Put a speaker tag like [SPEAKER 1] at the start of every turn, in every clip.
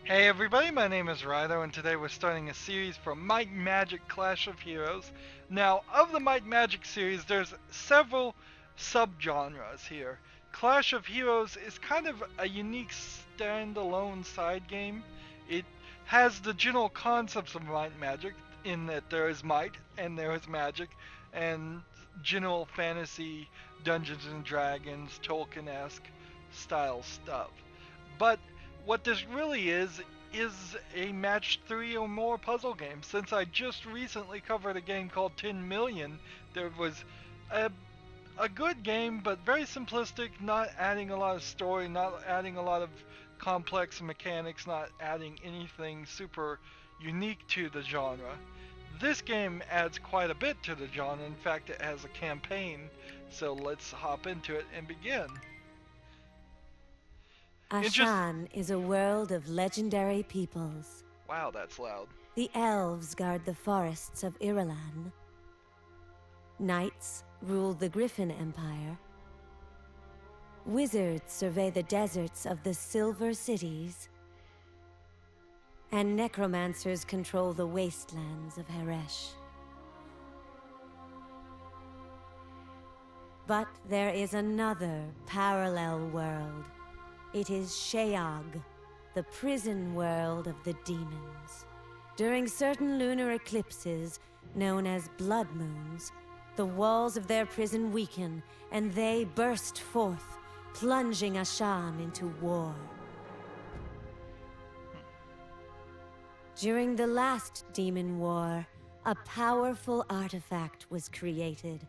[SPEAKER 1] Hey everybody, my name is Rydo, and today we're starting a series for Might and Magic Clash of Heroes. Now, of the Might and Magic series, there's several subgenres here. Clash of Heroes is kind of a unique standalone side game. It has the general concepts of Might and Magic, in that there is might and there is magic, and general fantasy Dungeons and Dragons, Tolkien-esque style stuff. But what this really is a match 3 or more puzzle game. Since I just recently covered a game called 10 Million, there was a a good game, but very simplistic, not adding a lot of story, not adding a lot of complex mechanics, not adding anything super unique to the genre. This game adds quite a bit to the genre. In fact, it has a campaign. So let's hop into it and begin. Interest.
[SPEAKER 2] Ashan is a world of legendary peoples.
[SPEAKER 1] Wow, that's loud.
[SPEAKER 2] The elves guard the forests of Irulan. Knights rule the Griffin Empire. Wizards survey the deserts of the Silver Cities. And necromancers control the wastelands of Heresh. But there is another parallel world. It is Sheag, the prison world of the demons. During certain lunar eclipses, known as blood moons, the walls of their prison weaken, and they burst forth, plunging Ashan into war. During the last demon war, a powerful artifact was created.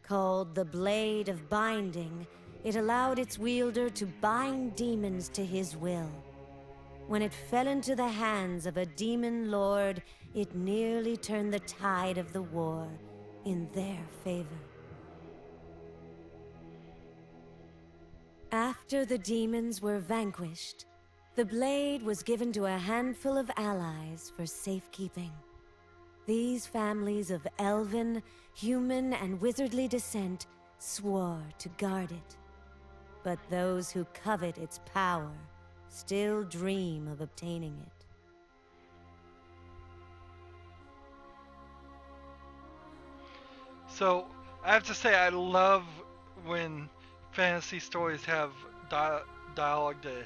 [SPEAKER 2] Called the Blade of Binding, it allowed its wielder to bind demons to his will. When it fell into the hands of a demon lord, it nearly turned the tide of the war in their favor. After the demons were vanquished, the blade was given to a handful of allies for safekeeping. These families of elven, human, and wizardly descent swore to guard it. But those who covet its power still dream of obtaining it.
[SPEAKER 1] So I have to say, I love when fantasy stories have dialogue to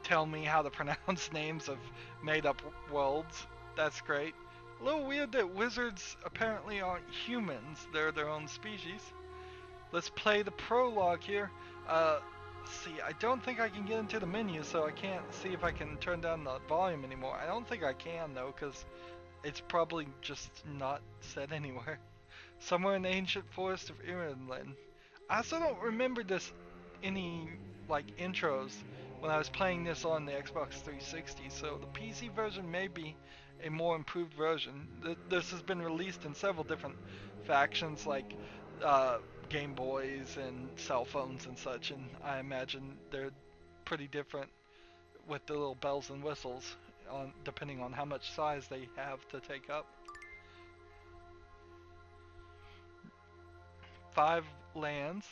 [SPEAKER 1] tell me how to pronounce names of made-up worlds. That's great. A little weird that wizards apparently aren't humans; they're their own species. Let's play the prologue here. See, I don't think I can get into the menu, so I can't see if I can turn down the volume anymore. I don't think I can though, because it's probably just not said anywhere. Somewhere in the ancient forest of Irulan. I also don't remember this any like intros when I was playing this on the Xbox 360, so the PC version may be a more improved version. This has been released in several different factions like uh, Game Boys and cell phones and such, and I imagine they're pretty different with the little bells and whistles on depending on how much size they have to take up. 5 lands.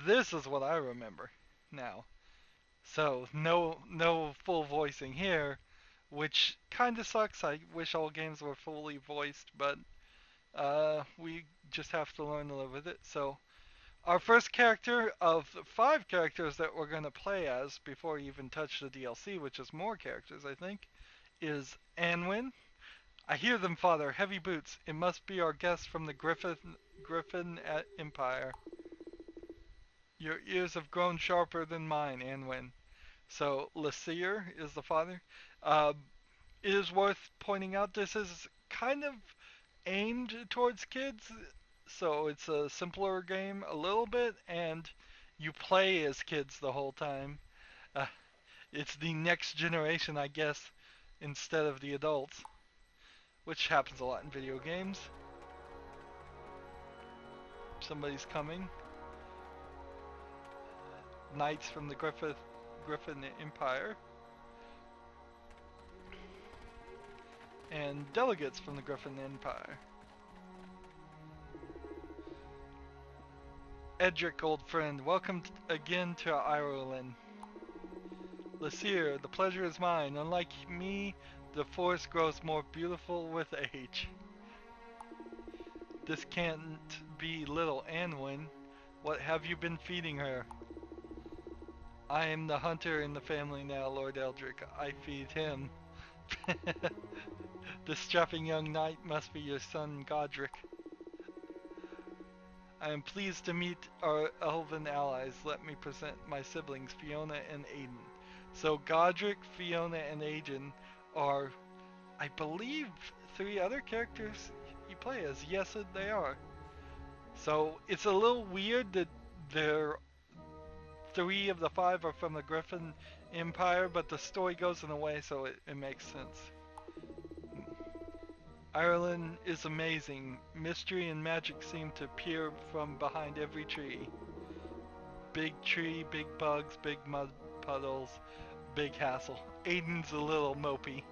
[SPEAKER 1] This is what I remember now. So no full voicing here, which kind of sucks. I wish all games were fully voiced, but we just have to learn to live with it. So our first character of the 5 characters that we're gonna play as before we even touch the DLC, which is more characters, I think, is Anwin. I hear them, Father. Heavy boots. It must be our guest from the Griffin Empire. Your ears have grown sharper than mine, Anwin. So Lysair is the father. Uh, it is worth pointing out this is kind of aimed towards kids, so it's a simpler game a little bit, and you play as kids the whole time. Uh, it's the next generation, I guess, instead of the adults, which happens a lot in video games. Somebody's coming. Knights from the Griffin Empire. And delegates from the Griffin Empire. Edric, old friend, welcome again to Ireland. Lasir, the pleasure is mine. Unlike me, the forest grows more beautiful with age. This can't be little Anwin. What have you been feeding her? I am the hunter in the family now, Lord Eldrick. I feed him. This strapping young knight must be your son, Godric. I am pleased to meet our elven allies. Let me present my siblings, Fiona and Aiden. So Godric, Fiona, and Aiden are, I believe, 3 other characters you play as. Yes, they are. So it's a little weird that they're 3 of the 5 are from the Griffin Empire, but the story goes in a way so it makes sense. Ireland is amazing. Mystery and magic seem to appear from behind every tree. Big tree, big bugs, big mud puddles, big hassle. Aiden's a little mopey.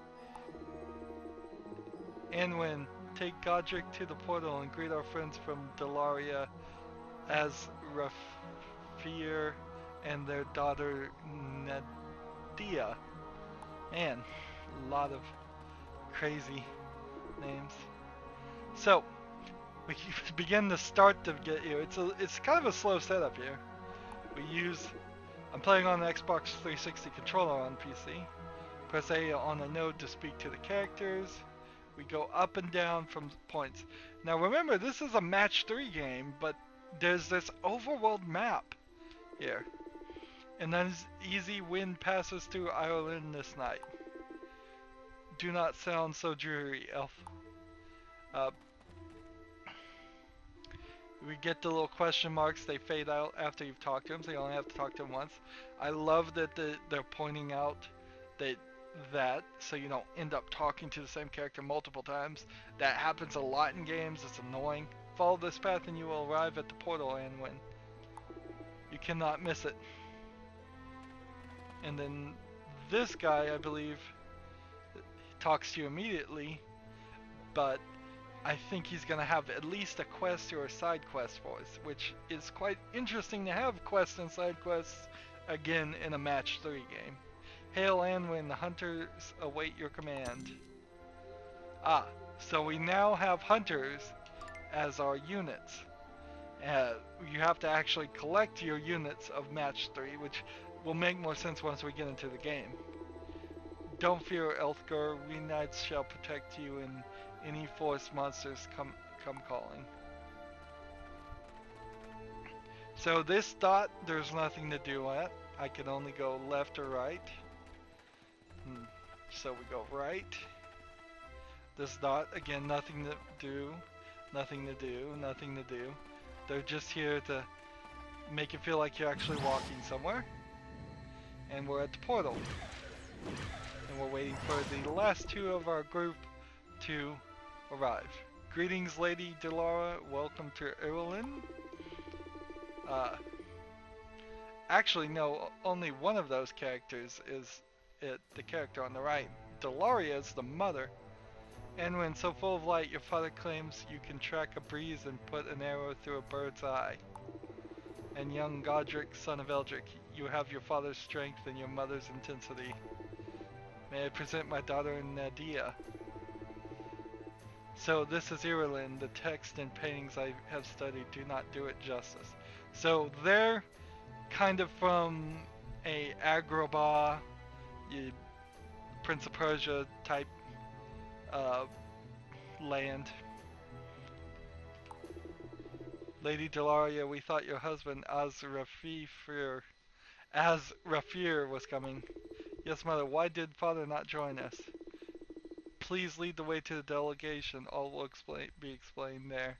[SPEAKER 1] Anwin, take Godric to the portal and greet our friends from Delaria as Rafir and their daughter Nadia. Man, a lot of crazy names. So, we begin to start to get here. It's kind of a slow setup here. I'm playing on an Xbox 360 controller on PC. Press A on a node to speak to the characters. We go up and down from points. Now remember, this is a match 3 game, but there's this overworld map here. And then easy wind passes through Ireland this night. Do not sound so dreary, elf. We get the little question marks, they fade out after you've talked to them, so you only have to talk to them once. I love that they're pointing out that so you don't end up talking to the same character multiple times. That happens a lot in games, it's annoying. Follow this path and you will arrive at the portal, Anwin. You cannot miss it. And then this guy, I believe, talks to you immediately, but I think he's going to have at least a quest or a side quest for us, which is quite interesting to have quests and side quests again in a match 3 game. Hail Anwin, the hunters await your command. So we now have hunters as our units. You have to actually collect your units of match 3, which will make more sense once we get into the game. Don't fear, Elthgar, we knights shall protect you and any forest monsters come calling. So this dot, there's nothing to do at. I can only go left or right. So we go right. This dot, again, nothing to do, nothing to do, nothing to do. They're just here to make it feel like you're actually walking somewhere. And we're at the portal. And we're waiting for the last 2 of our group to arrive. Greetings, Lady Delara. Welcome to Irwin. Actually, no, only one of those characters is the character on the right. Delaria is the mother. And when so full of light, your father claims you can track a breeze and put an arrow through a bird's eye. And young Godric, son of Eldric, you have your father's strength and your mother's intensity. May I present my daughter Nadia. So this is Ireland. The text and paintings I have studied do not do it justice. So they're kind of from a Agrabah, Prince of Persia type land. Lady Delaria, we thought your husband Rafir was coming. Yes, mother, why did father not join us? Please lead the way to the delegation. All will be explained there.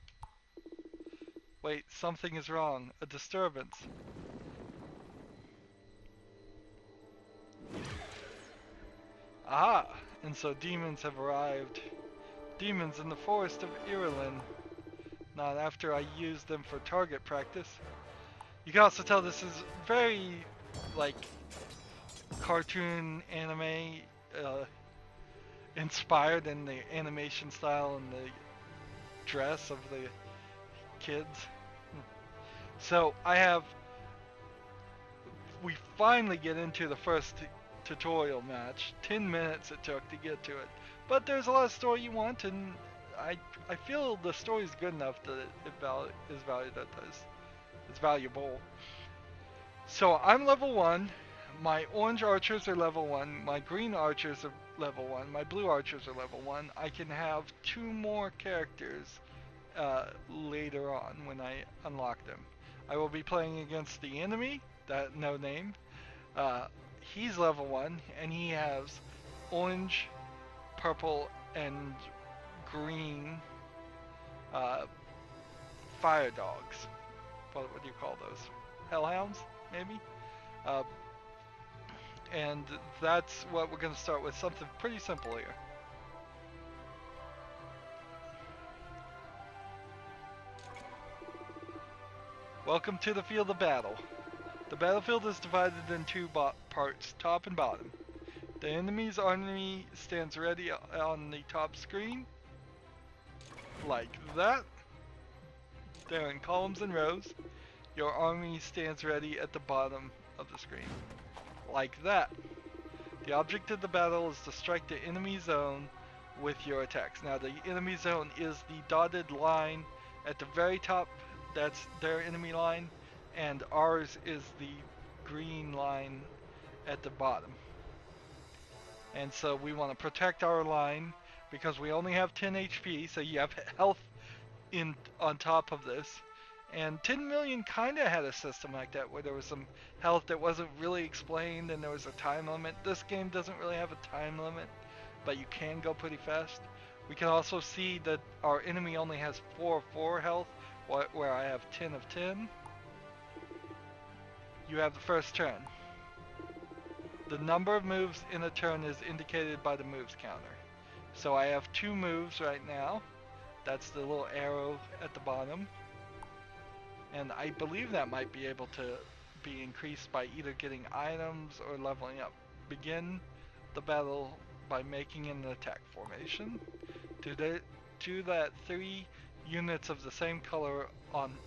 [SPEAKER 1] Wait, something is wrong. A disturbance. Ah, and so demons have arrived. Demons in the forest of Ireland. Not after I used them for target practice. You can also tell this is very, like, cartoon anime inspired in the animation style and the dress of the kids. So we finally get into the first tutorial match. 10 minutes it took to get to it. But there's a lot of story you want, and I I feel the story's good enough that is valued at this. It's valuable. So I'm level 1. My orange archers are level 1. My green archers are level 1. My blue archers are level 1. I can have 2 more characters later on when I unlock them. I will be playing against the enemy, that no name. He's level 1, and he has orange, purple, and green uh, fire dogs. What do you call those? Hellhounds, maybe? Uh, and that's what we're going to start with, something pretty simple here. Welcome to the field of battle. The battlefield is divided in two parts, top and bottom. The enemy's army stands ready on the top screen, like that. They're in columns and rows. Your army stands ready at the bottom of the screen, like that. The object of the battle is to strike the enemy zone with your attacks. Now the enemy zone is the dotted line at the very top, that's their enemy line, and ours is the green line at the bottom. And so we want to protect our line because we only have 10 HP, so you have health on top of this. And 10 million kind of had a system like that where there was some health that wasn't really explained and there was a time limit. This game doesn't really have a time limit, but you can go pretty fast. We can also see that our enemy only has 4 of 4 health, where I have 10 of 10. You have the first turn. The number of moves in a turn is indicated by the moves counter. So I have 2 moves right now. That's the little arrow at the bottom. And I believe that might be able to be increased by either getting items or leveling up. Begin the battle by making an attack formation. Do that 3 units of the same color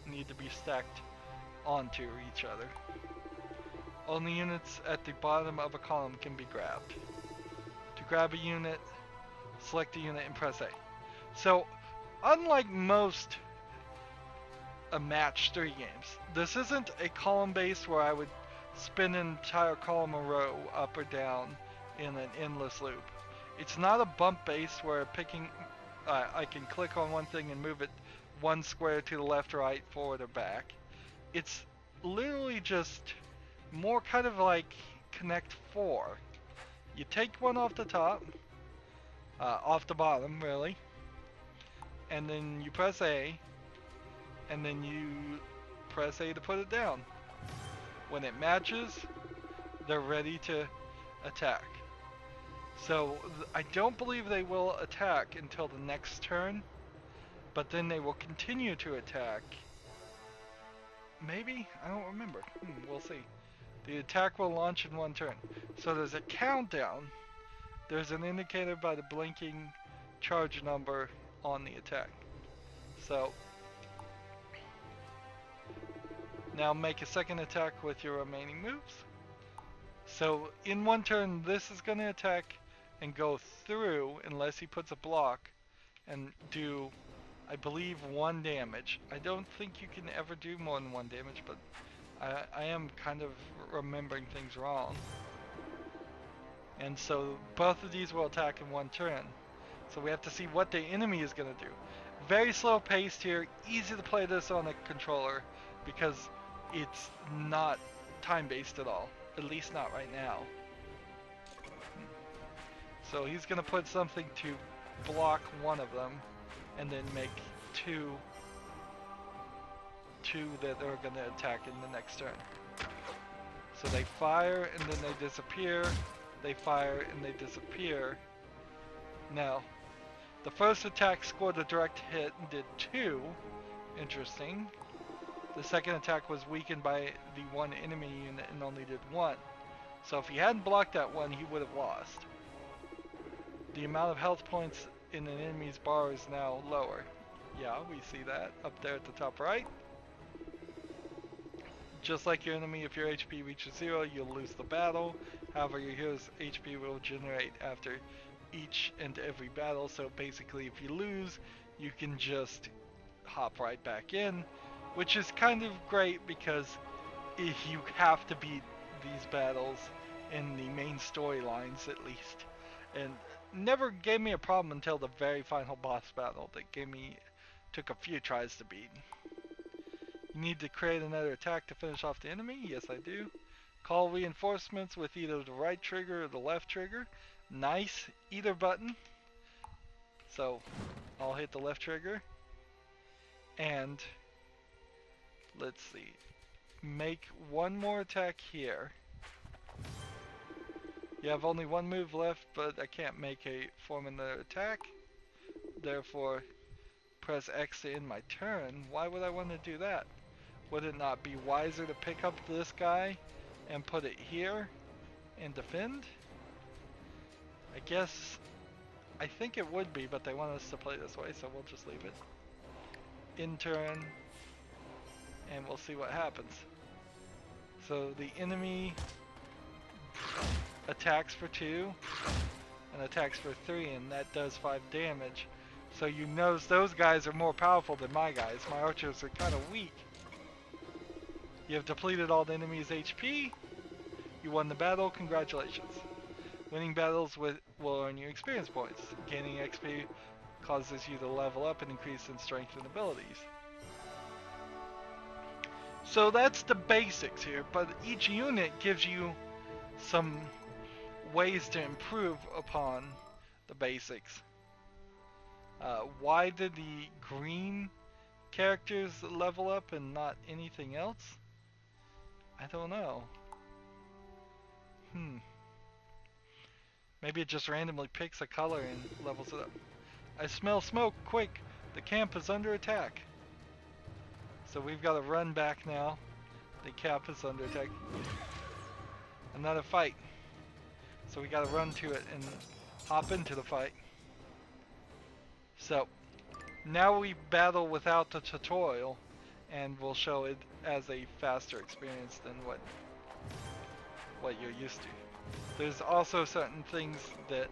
[SPEAKER 1] need to be stacked onto each other. Only units at the bottom of a column can be grabbed. To grab a unit, select a unit and press A. So, unlike most match 3 games, this isn't a column base where I would spin an entire column a row up or down in an endless loop. It's not a bump base where I can click on one thing and move it 1 square to the left, right, forward, or back. It's literally just more kind of like Connect 4. You take one off the top, off the bottom really, and then you press A, and then you press A to put it down. When it matches, they're ready to attack. So I don't believe they will attack until the next turn, but then they will continue to attack. Maybe? I don't remember. We'll see. The attack will launch in 1 turn. So there's a countdown. There's an indicator by the blinking charge number on the attack. So now make a second attack with your remaining moves. So in 1 turn, this is going to attack and go through unless he puts a block and do, I believe, 1 damage. I don't think you can ever do more than 1 damage, but I am kind of remembering things wrong. And so both of these will attack in 1 turn. So we have to see what the enemy is going to do. Very slow paced here, easy to play this on a controller because it's not time based at all, at least not right now. So he's going to put something to block 1 of them and then make 2 that are going to attack in the next turn. So they fire and then they disappear, they fire and they disappear. Now, the first attack scored a direct hit and did 2, interesting. The second attack was weakened by the 1 enemy unit and only did 1. So if he hadn't blocked that 1, he would have lost. The amount of health points in an enemy's bar is now lower. Yeah, we see that up there at the top right. Just like your enemy, if your HP reaches 0, you'll lose the battle. However, your hero's HP will generate after each and every battle, so basically if you lose, you can just hop right back in, which is kind of great because if you have to beat these battles in the main storylines at least. And never gave me a problem until the very final boss battle that took a few tries to beat. You need to create another attack to finish off the enemy. Yes, I do. Call reinforcements with either the right trigger or the left trigger. Nice. Either button. So I'll hit the left trigger. And let's see. Make one more attack here. You have only one move left, but I can't form another attack. Therefore, press X to end my turn. Why would I want to do that? Would it not be wiser to pick up this guy and put it here and defend? I think it would be, but they want us to play this way, so we'll just leave it. In turn, and we'll see what happens. So the enemy attacks for 2 and attacks for 3, and that does 5 damage. So you notice those guys are more powerful than my guys. My archers are kind of weak. You have depleted all the enemy's HP. You won the battle. Congratulations. Winning battles will earn you experience points. Gaining XP causes you to level up and increase in strength and abilities. So that's the basics here, but each unit gives you some ways to improve upon the basics. Why did the green characters level up and not anything else? I don't know. Maybe it just randomly picks a color and levels it up. I smell smoke, quick! The camp is under attack. So we've got to run back now. The camp is under attack. Another fight. So we got to run to it and hop into the fight. So now we battle without the tutorial, and we'll show it as a faster experience than what you're used to. There's also certain things that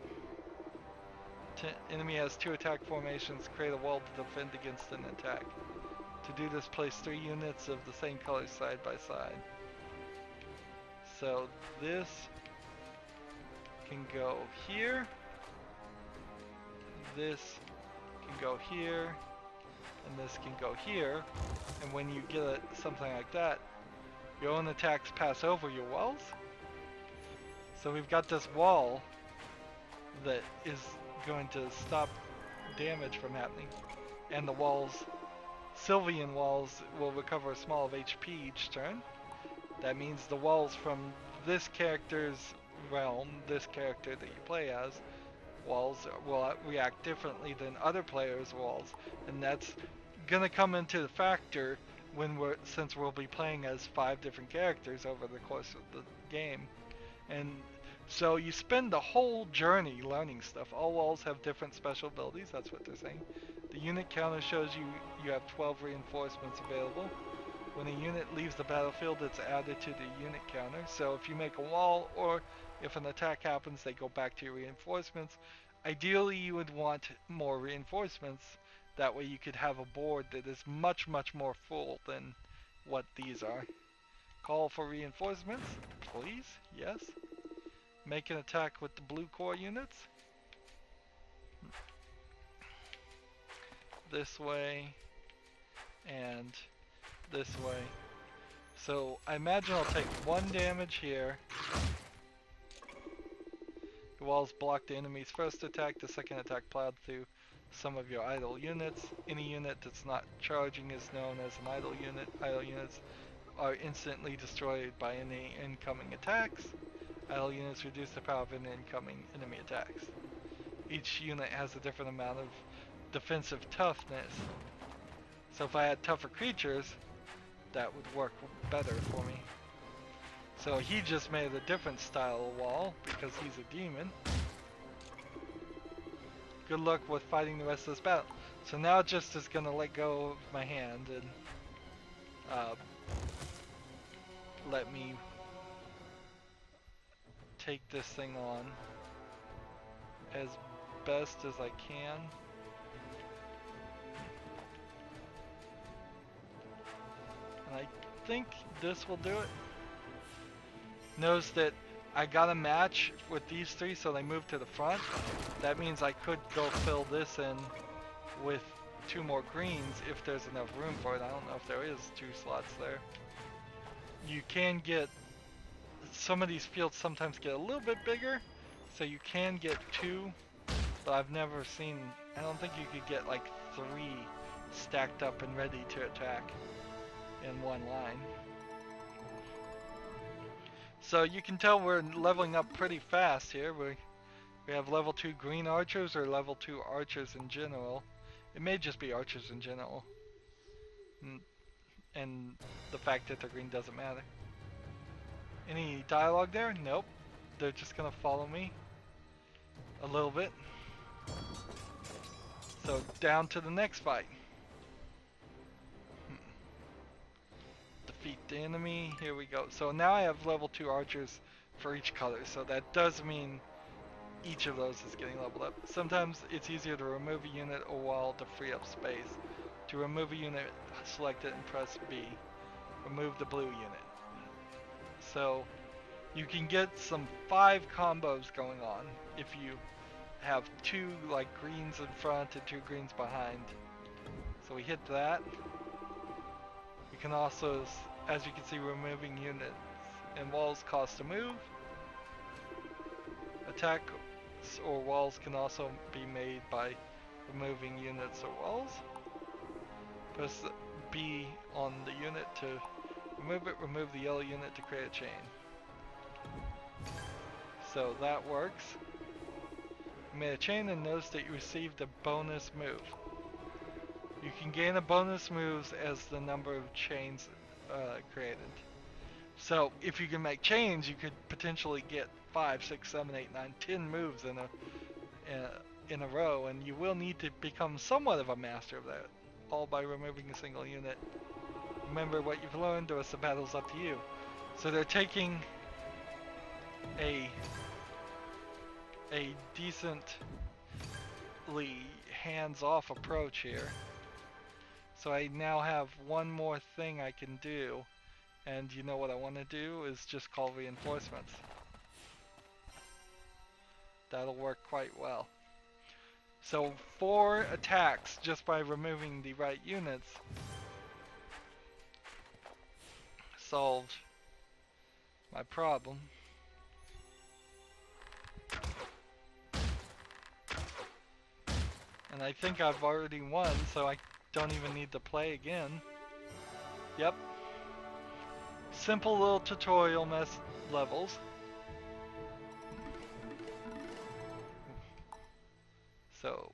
[SPEAKER 1] enemy has 2 attack formations, create a wall to defend against an attack. To do this, place 3 units of the same color side by side. So this can go here, this can go here, and this can go here. And when you get something like that, your own attacks pass over your walls. So we've got this wall that is going to stop damage from happening, and the walls, Sylvian walls, will recover a small of HP each turn. That means the walls from this character's realm, this character that you play as, walls will react differently than other players' walls, and that's gonna come into the factor since we'll be playing as 5 different characters over the course of the game. And so you spend the whole journey learning stuff. All walls have different special abilities, that's what they're saying. The unit counter shows you have 12 reinforcements available. When a unit leaves the battlefield, it's added to the unit counter. So if you make a wall, or if an attack happens, they go back to your reinforcements. Ideally, you would want more reinforcements. That way you could have a board that is much, much more full than what these are. Call for reinforcements, please. Yes. Make an attack with the blue core units. This way and this way. So I imagine I'll take 1 damage here. The walls block the enemy's first attack. The second attack plowed through some of your idle units. Any unit that's not charging is known as an idle unit. Idle units are instantly destroyed by any incoming attacks. Idle units reduce the power of any incoming enemy attacks. Each unit has a different amount of defensive toughness. So if I had tougher creatures, that would work better for me. So he just made a different style of wall because he's a demon. Good luck with fighting the rest of this battle. So now it just is gonna let go of my hand and let me take this thing on as best as I can. And I think this will do it. Notice that I got a match with these three, so they moved to the front. That means I could go fill this in with 2 more greens if there's enough room for it. I don't know if there is 2 slots there. You can get, some of these fields sometimes get a little bit bigger, so you can get 2, but I've never seen, I don't think you could get like 3 stacked up and ready to attack in one line. So you can tell we're leveling up pretty fast here. We have level 2 green archers or level 2 archers in general. It may just be archers in general. And the fact that they're green doesn't matter. Any dialogue there? Nope. They're just gonna follow me a little bit. So down to the next fight. Defeat the enemy. Here we go. So now I have level 2 archers for each color. So that does mean each of those is getting leveled up. Sometimes it's easier to remove a unit or wall to free up space. To remove a unit, select it and press B. Remove the blue unit. So you can get some 5 combos going on if you have 2 like greens in front and 2 greens behind. So we hit that. We can also, as you can see, removing units and walls cost to move. Attacks or walls can also be made by removing units or walls. Press B on the unit to remove it, remove the yellow unit to create a chain. So that works. You made a chain and notice that you received a bonus move. You can gain a bonus moves as the number of chains created. So if you can make chains, you could potentially get 5, 6, 7, 8, 9, 10 moves in a row, and you will need to become somewhat of a master of that, all by removing a single unit. Remember what you've learned, the rest of the battle's up to you. So they're taking a decently hands-off approach here. So I now have one more thing I can do, and you know what I want to do is just call reinforcements. That'll work quite well. So 4 attacks just by removing the right units solved my problem. And I think I've already won, so I don't even need to play again. Yep. Simple little tutorial levels. So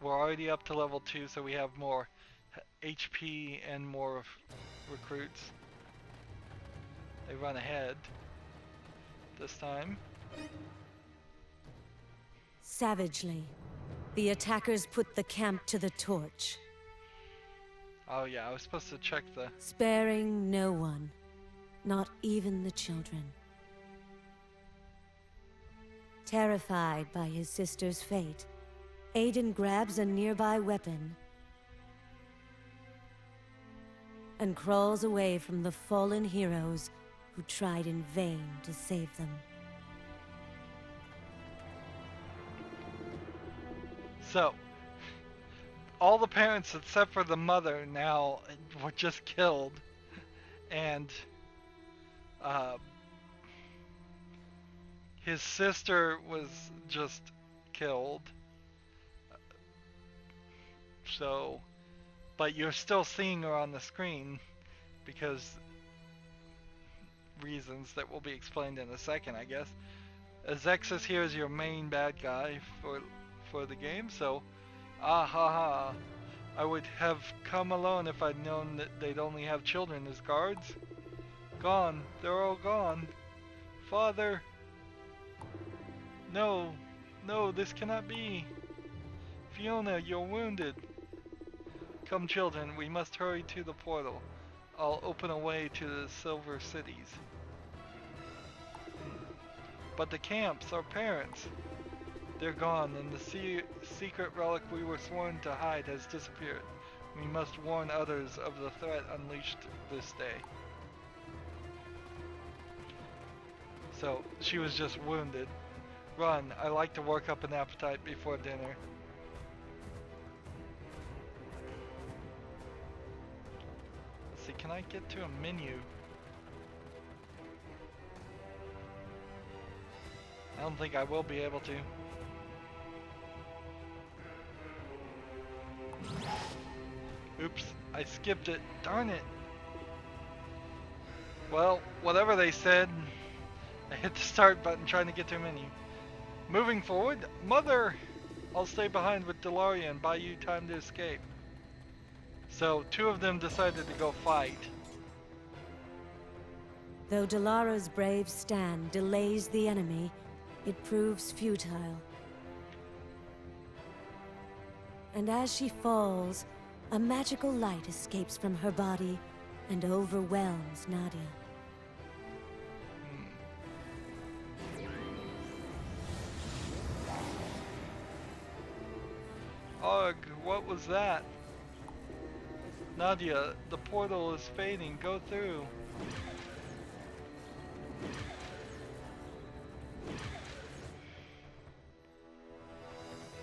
[SPEAKER 1] we're already up to level 2, so we have more HP and more recruits. They run ahead this time.
[SPEAKER 2] Savagely, the attackers put the camp to the torch.
[SPEAKER 1] Oh yeah, I was supposed to check the...
[SPEAKER 2] Sparing no one, not even the children. Terrified by his sister's fate, Aiden grabs a nearby weapon and crawls away from the fallen heroes who tried in vain to save them.
[SPEAKER 1] So, all the parents except for the mother now were just killed, and his sister was just killed. So, but you're still seeing her on the screen because reasons that will be explained in a second, I guess. Azexus here is your main bad guy for the game, so I would have come alone if I'd known that they'd only have children as guards. Gone. They're all gone. Father. No. No, this cannot be. Fiona, you're wounded. Come, children, we must hurry to the portal. I'll open a way to the Silver Cities. But the camps, our parents, they're gone, and the secret relic we were sworn to hide has disappeared. We must warn others of the threat unleashed this day. So, she was just wounded. Run, I like to work up an appetite before dinner. Let's see, can I get to a menu? I don't think I will be able to. Oops, I skipped it. Darn it. Well, whatever they said, I hit the start button trying to get to a menu. Moving forward, Mother! I'll stay behind with Delaria and buy you time to escape. So, two of them decided to go fight.
[SPEAKER 2] Though Delara's brave stand delays the enemy, it proves futile. And as she falls, a magical light escapes from her body and overwhelms Nadia.
[SPEAKER 1] Ugh, what was that? Nadia, the portal is fading. Go through.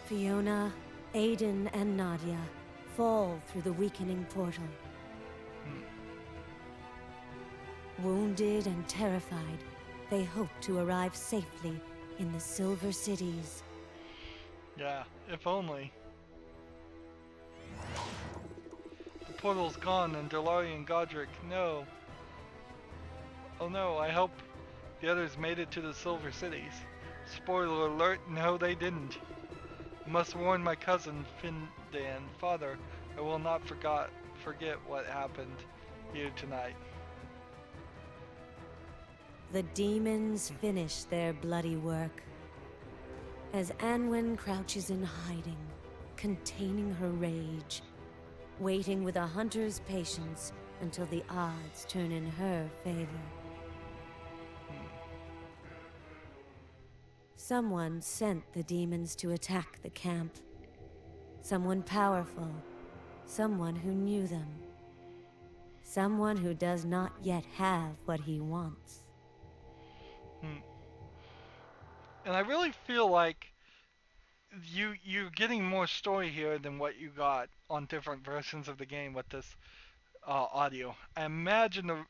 [SPEAKER 2] Fiona, Aiden, and Nadia fall through the weakening portal. Wounded and terrified, they hope to arrive safely in the Silver Cities.
[SPEAKER 1] Yeah, if only. The portal's gone and Delaria and Godric, no. Oh no, I hope the others made it to the Silver Cities. Spoiler alert, no they didn't. Must warn my cousin Findan, father, I will not forget what happened here tonight.
[SPEAKER 2] The demons finish their bloody work. As Anwen crouches in hiding, containing her rage, waiting with a hunter's patience until the odds turn in her favor. Someone sent the demons to attack the camp. Someone powerful. Someone who knew them. Someone who does not yet have what he wants.
[SPEAKER 1] And I really feel like you're getting more story here than what you got on different versions of the game with this audio. I imagine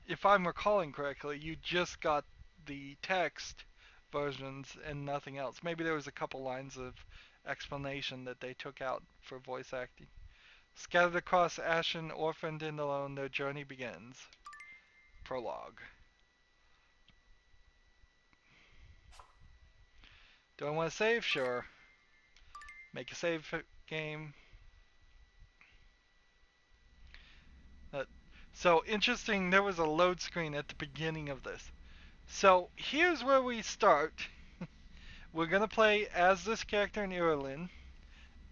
[SPEAKER 1] if I'm recalling correctly, you just got the text versions and nothing else. Maybe there was a couple lines of explanation that they took out for voice acting. Scattered across Ashan, orphaned and alone, their journey begins. Prologue. Do I want to save? Sure. Make a save game. So interesting, there was a load screen at the beginning of this. So here's where we start. We're going to play as this character in Irulan,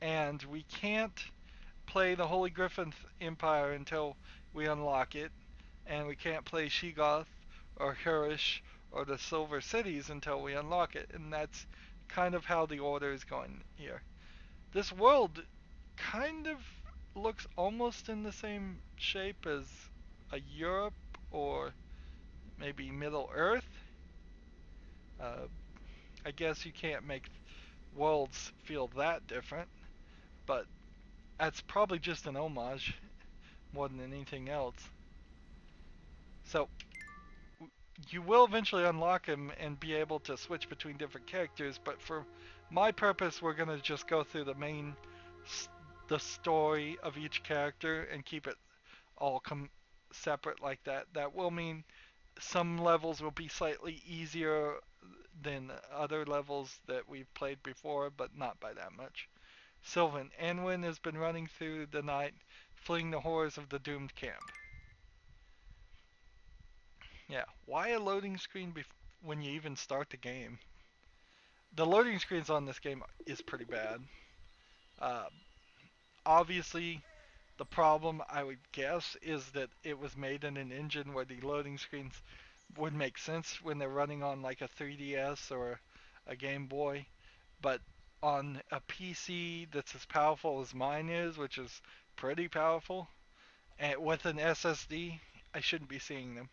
[SPEAKER 1] and we can't play the Holy Griffin Empire until we unlock it, and we can't play Sheogoth or Hurish or the Silver Cities until we unlock it, and that's kind of how the order is going here. This world kind of looks almost in the same shape as a Europe or maybe Middle Earth. Uh, I guess you can't make worlds feel that different, but that's probably just an homage more than anything else. So you will eventually unlock him and be able to switch between different characters, but for my purpose, we're gonna just go through the story of each character and keep it all separate like that. That will mean some levels will be slightly easier than other levels that we've played before, but not by that much. Sylvan, Anwen has been running through the night, fleeing the horrors of the doomed camp. Yeah, why a loading screen when you even start the game? The loading screens on this game is pretty bad. Uh, Obviously, the problem I would guess is that it was made in an engine where the loading screens would make sense when they're running on like a 3DS or a Game Boy, but on a PC that's as powerful as mine is, which is pretty powerful, and with an SSD, I shouldn't be seeing them,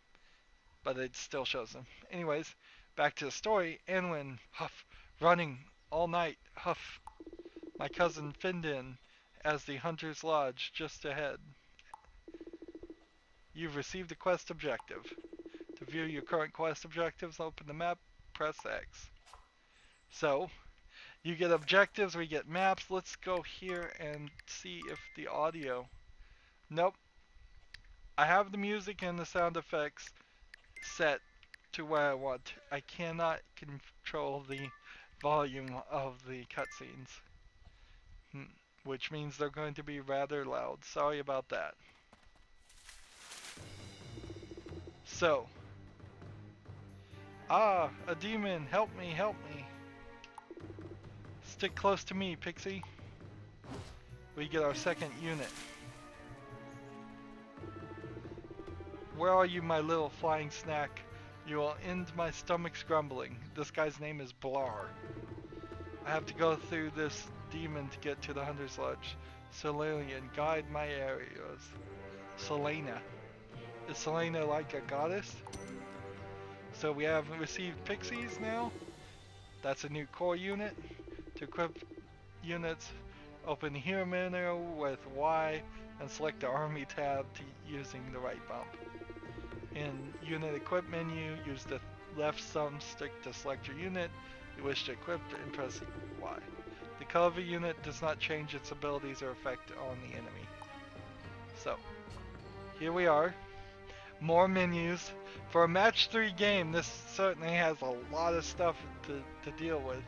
[SPEAKER 1] but it still shows them. Anyways, back to the story. Anwin, huff, running all night, huff. My cousin Findin as the Hunter's Lodge just ahead. You've received a quest objective. To view your current quest objectives, open the map, press X. So, you get objectives, we get maps. Let's go here and see if the audio. Nope. I have the music and the sound effects set to where I want. I cannot control the volume of the cutscenes, which means they're going to be rather loud. Sorry about that. So, a demon, help me, help me. Stick close to me, Pixie. We get our second unit. Where are you, my little flying snack? You will end my stomach's grumbling. This guy's name is Blar. I have to go through this demon to get to the Hunter's Lodge. Selenian, guide my areas. Selena. Is Selena like a goddess? So we have received pixies now. That's a new core unit. To equip units, open the hero menu with Y and select the army tab using the right bump. In unit equip menu, use the left thumbstick to select your unit you wish to equip and press Y. The color of the unit does not change its abilities or effect on the enemy. So, here we are. More menus. For a match 3 game, this certainly has a lot of stuff to deal with.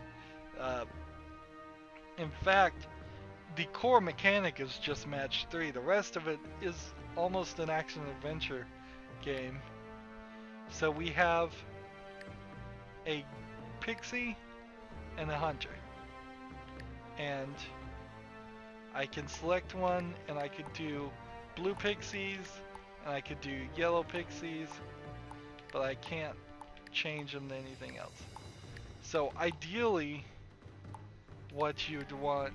[SPEAKER 1] In fact, the core mechanic is just match 3. The rest of it is almost an action adventure game. So we have a pixie and a hunter. And I can select one and I could do blue pixies and I could do yellow pixies, but I can't change them to anything else. So ideally, what you'd want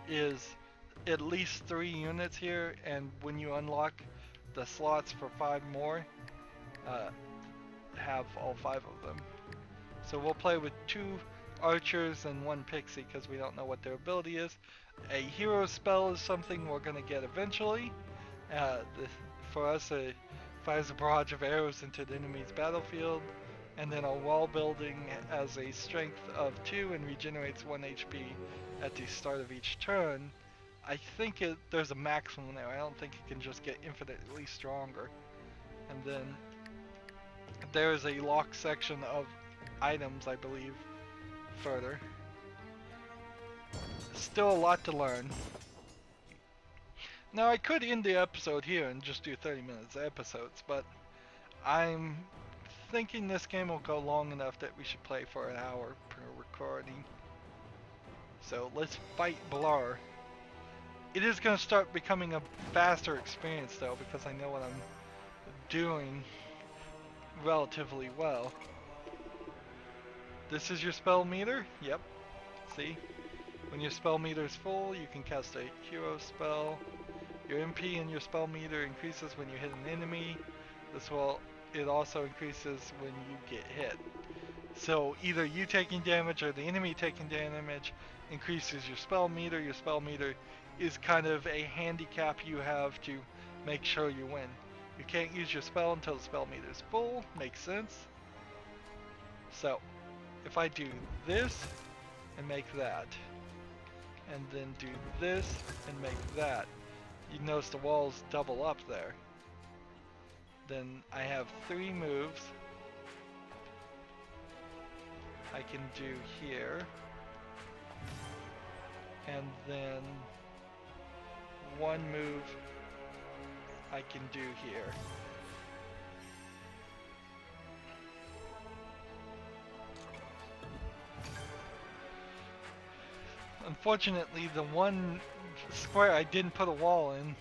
[SPEAKER 1] is at least 3 units here, and when you unlock the slots for 5 more, have all 5 of them. So we'll play with 2 archers and 1 pixie because we don't know what their ability is. A hero spell is something we're going to get eventually. For us, it fires a barrage of arrows into the enemy's battlefield, and then a wall building has a strength of 2 and regenerates 1 HP at the start of each turn. I think there's a maximum there. I don't think it can just get infinitely stronger. And then there is a locked section of items, I believe, further. Still a lot to learn. Now I could end the episode here and just do 30 minutes episodes, but I'm thinking this game will go long enough that we should play for an hour per recording. So let's fight Blar. It is going to start becoming a faster experience though, because I know what I'm doing relatively well. This is your spell meter? Yep. See? When your spell meter is full, you can cast a hero spell. Your MP in your spell meter increases when you hit an enemy. It also increases when you get hit. So either you taking damage or the enemy taking damage increases your spell meter. Your spell meter is kind of a handicap you have to make sure you win. You can't use your spell until the spell meter is full. Makes sense. So, if I do this and make that, and then do this and make that, you notice the walls double up there. Then I have 3 moves I can do here, and then 1 move I can do here. Unfortunately, the one square I didn't put a wall in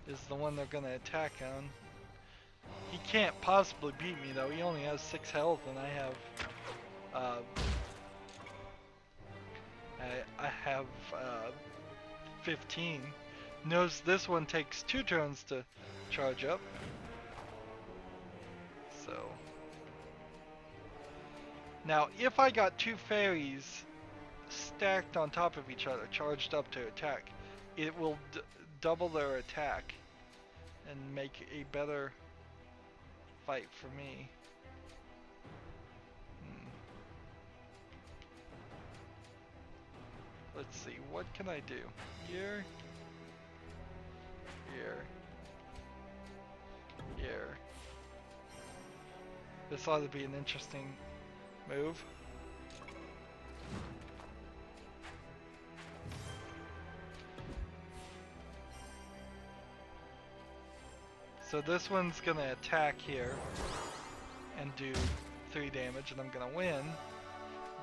[SPEAKER 1] is the one they're gonna attack on. He can't possibly beat me though. He only has 6 health and I have uh, I have 15. Notice this one takes 2 turns to charge up. So now if I got 2 fairies stacked on top of each other, charged up to attack, it will double their attack and make a better fight for me. Let's see, what can I do? Here, here, here. This ought to be an interesting move. So this one's gonna attack here and do 3 damage and I'm gonna win.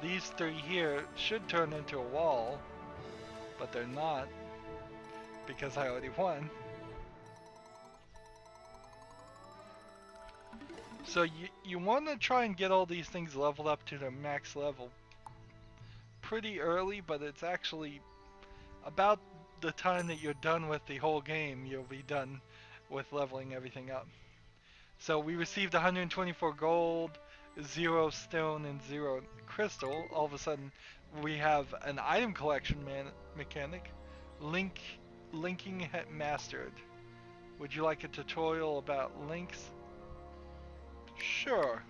[SPEAKER 1] These 3 here should turn into a wall, but they're not because I already won. So you want to try and get all these things leveled up to their max level pretty early, but it's actually about the time that you're done with the whole game, you'll be done with leveling everything up. So we received 124 gold, 0 stone, and 0 crystal. All of a sudden, we have an item collection mechanic. Linking mastered. Would you like a tutorial about links? Sure.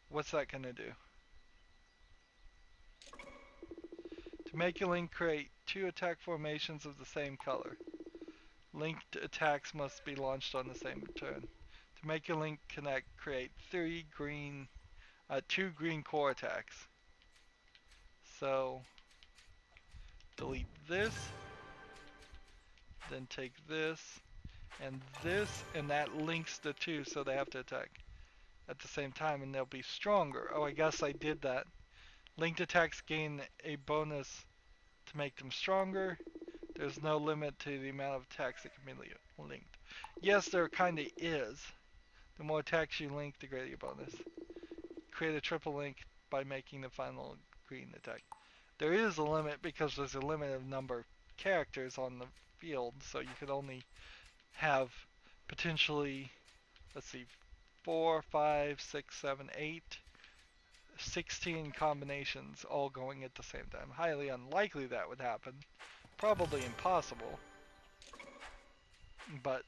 [SPEAKER 1] What's that gonna do? To make a link, create 2 attack formations of the same color. Linked attacks must be launched on the same turn. To make a link connect, create 2 green core attacks. So delete this, then take this, and that links the 2 so they have to attack at the same time and they'll be stronger. Oh, I guess I did that. Linked attacks gain a bonus to make them stronger. There's no limit to the amount of attacks that can be linked. Yes, there kinda is. The more attacks you link, the greater your bonus. Create a triple link by making the final green attack. There is a limit because there's a limited number of characters on the field, so you could only have potentially, let's see, 4, 5, 6, 7, 8, 16 combinations all going at the same time. Highly unlikely that would happen. Probably impossible. But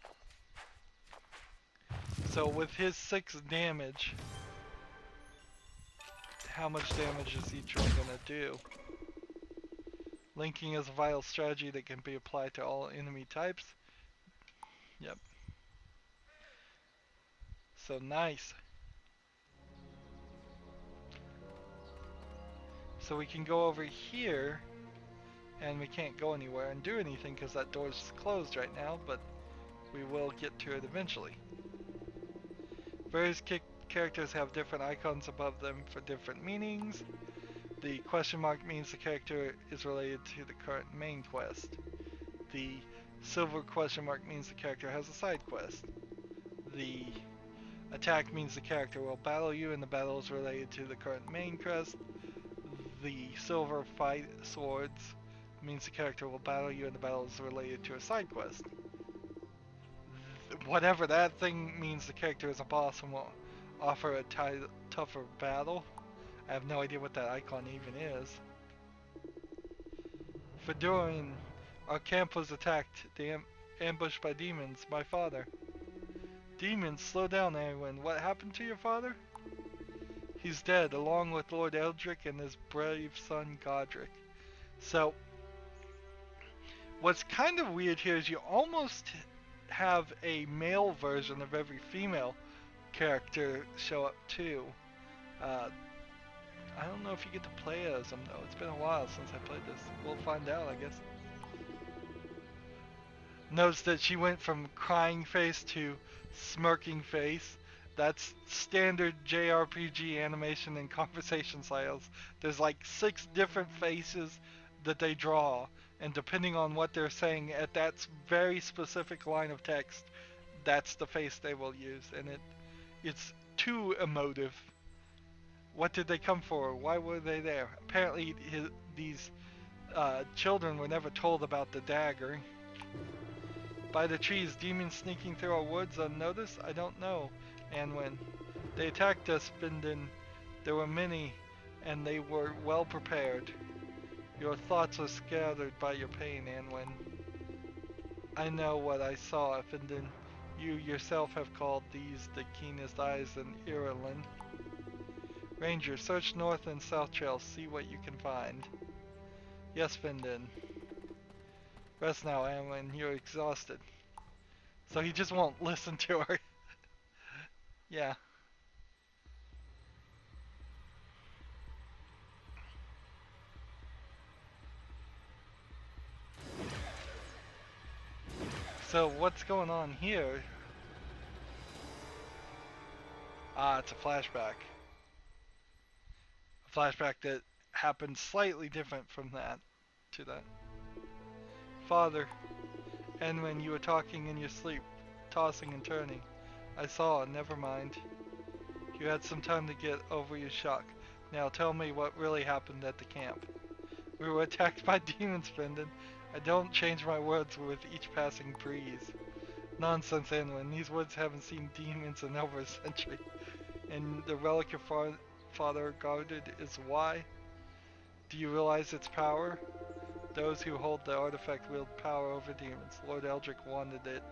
[SPEAKER 1] so with his 6 damage, how much damage is each one gonna do? Linking is a vital strategy that can be applied to all enemy types. Yep. So nice. So we can go over here, and we can't go anywhere and do anything because that door's closed right now, but we will get to it eventually. Various characters have different icons above them for different meanings. The question mark means the character is related to the current main quest. The silver question mark means the character has a side quest. The attack means the character will battle you and the battle is related to the current main quest. The silver fight swords means the character will battle you and the battle is related to a side quest. Whatever that thing means, the character is a boss and will offer a tougher battle. I have no idea what that icon even is. For Doran, our camp was attacked, ambushed by demons. My father. Demons, slow down, everyone. What happened to your father? He's dead, along with Lord Eldrick and his brave son Godric. So, what's kind of weird here is you almost have a male version of every female character show up too. I don't know if you get to play as them though. It's been a while since I played this. We'll find out, I guess. Notice that she went from crying face to smirking face. That's standard JRPG animation and conversation styles. There's like 6 different faces that they draw, and depending on what they're saying at that very specific line of text, that's the face they will use, and it's too emotive. What did they come for? Why were they there? Apparently, these children were never told about the dagger. By the trees, demons sneaking through our woods unnoticed? I don't know. And when they attacked us, Bindin, there were many, and they were well prepared. Your thoughts are scattered by your pain, Anwen. I know what I saw, Bindin. You yourself have called these the keenest eyes in Ireland. Ranger, search north and south trails, see what you can find. Yes, Bindin. Rest now, Anwen, you're exhausted. So he just won't listen to her. Yeah. So what's going on here? Ah, it's a flashback. A flashback that happened slightly different from that to that. Father, and when you were talking in your sleep, tossing and turning, I saw, never mind. You had some time to get over your shock. Now tell me what really happened at the camp. We were attacked by demons, Brendan. I don't change my words with each passing breeze. Nonsense, Anwin. These woods haven't seen demons in over a century. And the relic your father guarded is why? Do you realize its power? Those who hold the artifact wield power over demons. Lord Eldrick wanted it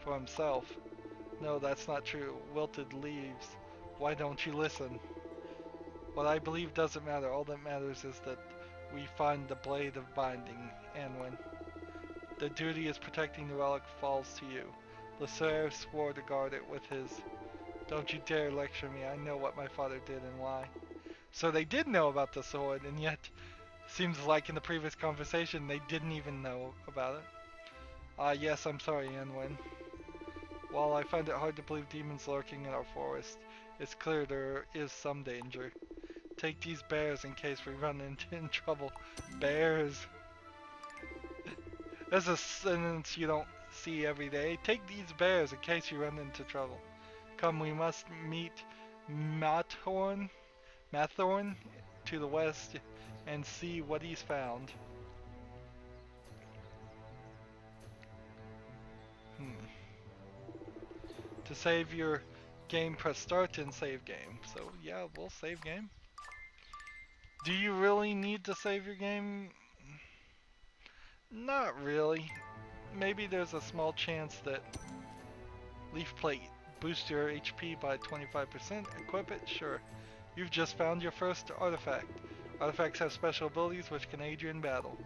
[SPEAKER 1] for himself. No, that's not true. Wilted leaves. Why don't you listen? What I believe doesn't matter. All that matters is that we find the blade of binding, Anwin. The duty is protecting the relic falls to you. Lasser swore to guard it with his. Don't you dare lecture me. I know what my father did and why. So they did know about the sword, and yet seems like in the previous conversation they didn't even know about it. Yes, I'm sorry, Anwin. While I find it hard to believe demons lurking in our forest, it's clear there is some danger. Take these bears in case we run into trouble. Bears. That's a sentence you don't see every day. Take these bears in case you run into trouble. Come, we must meet Mathorn to the west and see what he's found. To save your game, press start and save game. So yeah, we'll save game. Do you really need to save your game? Not really. Maybe there's a small chance that Leaf Plate boosts your HP by 25%. Equip it? Sure. You've just found your first artifact. Artifacts have special abilities which can aid you in battle.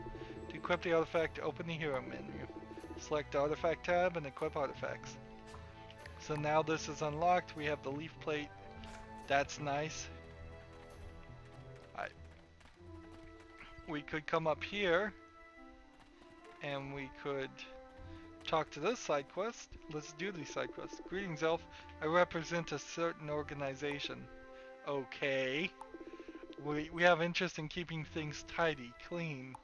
[SPEAKER 1] To equip the artifact, open the hero menu. Select the artifact tab and equip artifacts. So now this is unlocked. We have the Leaf Plate. That's nice. We could come up here and we could talk to this side quest. Let's do these side quests. Greetings, Elf. I represent a certain organization. Okay. We have interest in keeping things tidy, clean.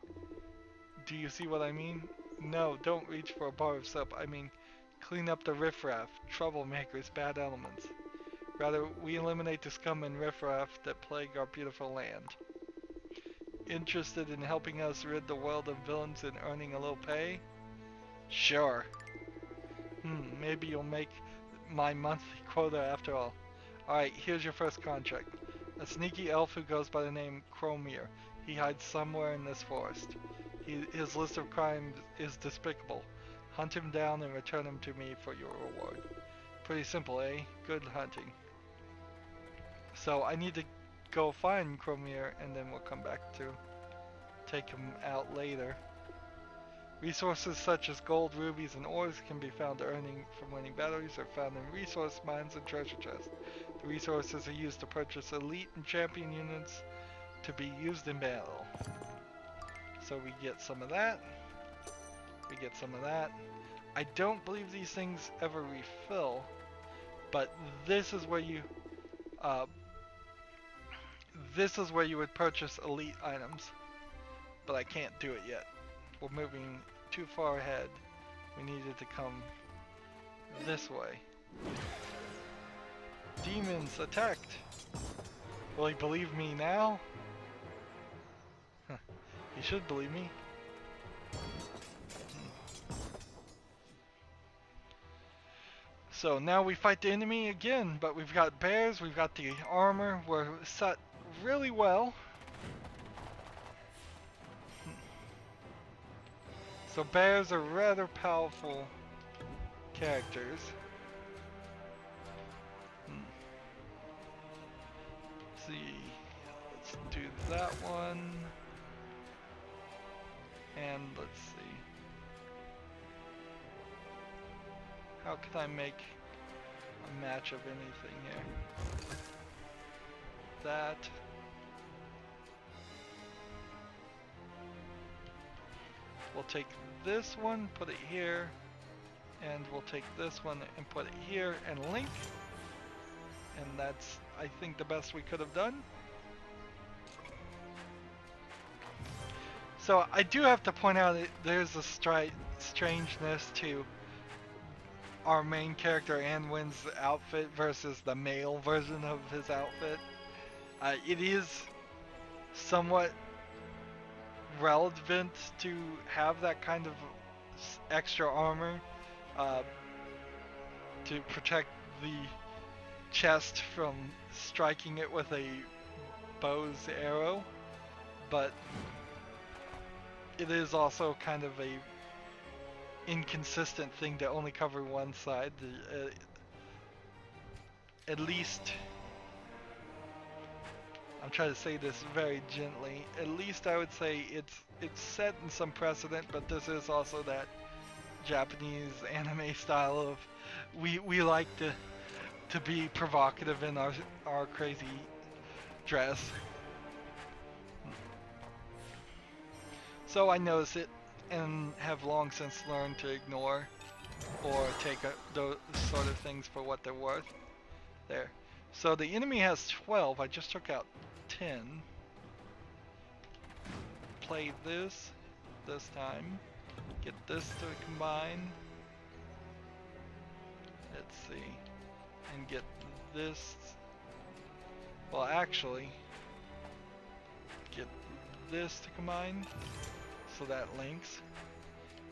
[SPEAKER 1] Do you see what I mean? No, don't reach for a bar of soap. I mean, clean up the riffraff, troublemakers, bad elements. Rather, we eliminate the scum and riffraff that plague our beautiful land. Interested in helping us rid the world of villains and earning a little pay? Sure. Maybe you'll make my monthly quota after all. Alright, here's your first contract. A sneaky elf who goes by the name Cromir. He hides somewhere in this forest. His list of crimes is despicable. Hunt him down and return him to me for your reward. Pretty simple, eh? Good hunting. So I need to go find Cromir and then we'll come back to take him out later. Resources such as gold, rubies, and ores can be found from winning battles are found in resource mines and treasure chests. The resources are used to purchase elite and champion units to be used in battle. So we get some of that. We get some of that. I don't believe these things ever refill, but this is where you would purchase elite items. But I can't do it yet. We're moving too far ahead. We needed to come this way. Demons attacked. Will he believe me now? Huh. He should believe me. So now we fight the enemy again, but we've got bears, we've got the armor, we're set really well. So bears are rather powerful characters. Let's see, let's do that one. And let's see. How can I make a match of anything here? That. We'll take this one, put it here, and we'll take this one and put it here and link. And that's, I think, the best we could have done. So I do have to point out that there's a strangeness to our main character Anwin's outfit versus the male version of his outfit. It is somewhat relevant to have that kind of extra armor to protect the chest from striking it with a bow's arrow, but it is also kind of a inconsistent thing to only cover one side. At least, I'm trying to say this very gently, at least I would say it's set in some precedent, but this is also that Japanese anime style of we like to be provocative in our crazy dress. So I notice it and have long since learned to ignore or take those sort of things for what they're worth. There. So the enemy has 12. I just took out 10. Play this time. Get this to combine. Let's see. And get this. Well, actually, get this to combine. So that links.